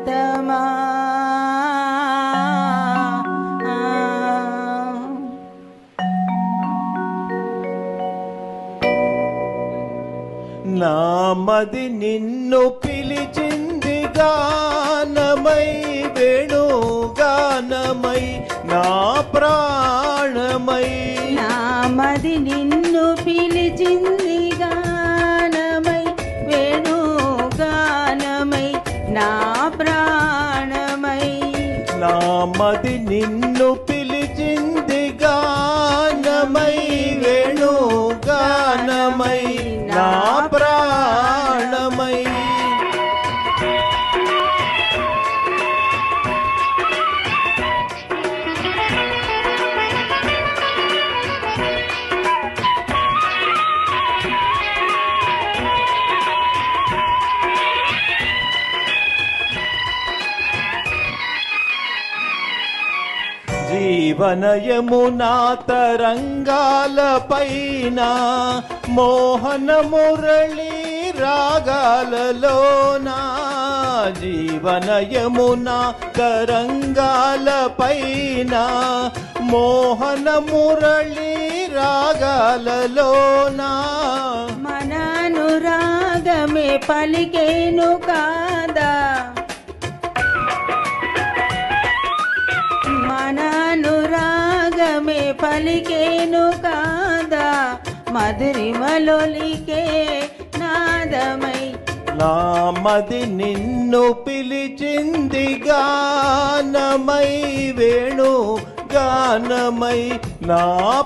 ప్రియతమా నామది నిన్ను పిలిచింది గానమై వేణుగానమై నా ప్రాణమై నామది నిన్ను పిలిచింది గానమై వేణుగానమై నా ప్రాణమై నామది నిన్ను పిలిచింది గానమై వేణుగానమై నా ప్రాణమై జీవనయమునా తరంగాల పైన మోహన మురళి రాగాలలోనా జీవనయమునా తరంగాల పైన మోహన మురళి రాగాలలోనా మననురాగమే పలికేను కాదా మననురాగమే పలికేను కాదా మధురిమలొలికే నాదమై నామది నిన్ను పిలిచింది గానమై వేణు గానమై నా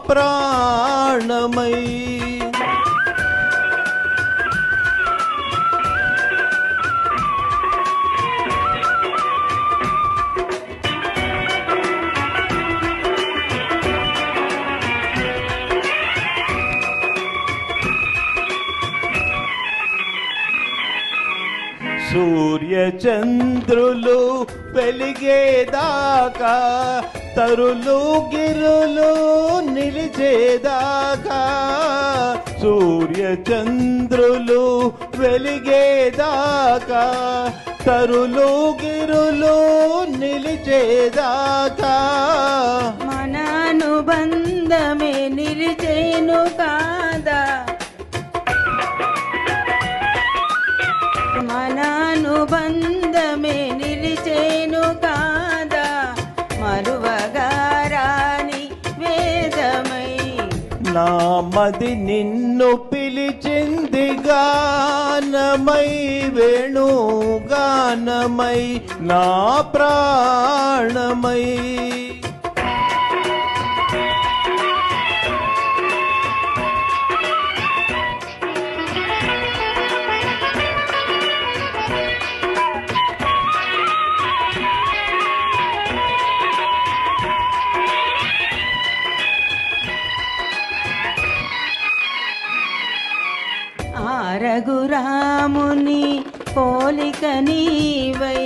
ప్రాణమై సూర్య చంద్రులు వెలిగేదాకా తరులు గిరులు నిలిచేదాకా సూర్య చంద్రులు వెలిగేదాకా తరులు గిరులు నిలిచేదాకా మననుబంధమే నిలిచేను కాదా మననుబంధమే నిలిచేను కాదా మరువగారాని వేదమై నామది నిన్ను పిలిచింది గానమై వేణు గానమై నా ప్రాణమై రఘురాముని పోలిక నీవై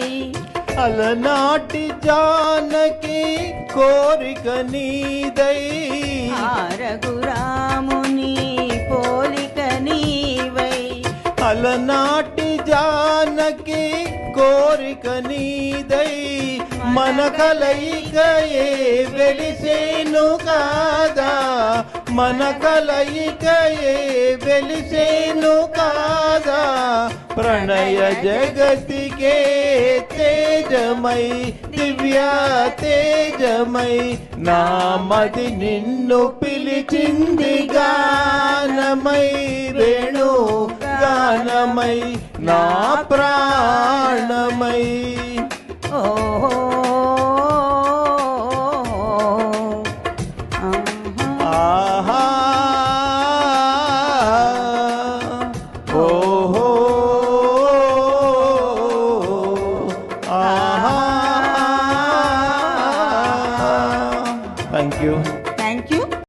అలనాటి జానకి కోరిక నీదై రఘురాముని పోలిక నీవై అలనాటి జానకి కోరిక నీదై మన కలయికయే వెలిసేను కాదా మన కలయికయే వెలిసేను కాదా ప్రణయ జగతికే తేజమై దివ్య తేజమై నామది నిన్ను పిలిచింది గానమై వేణు గానమై నా ప్రాణమై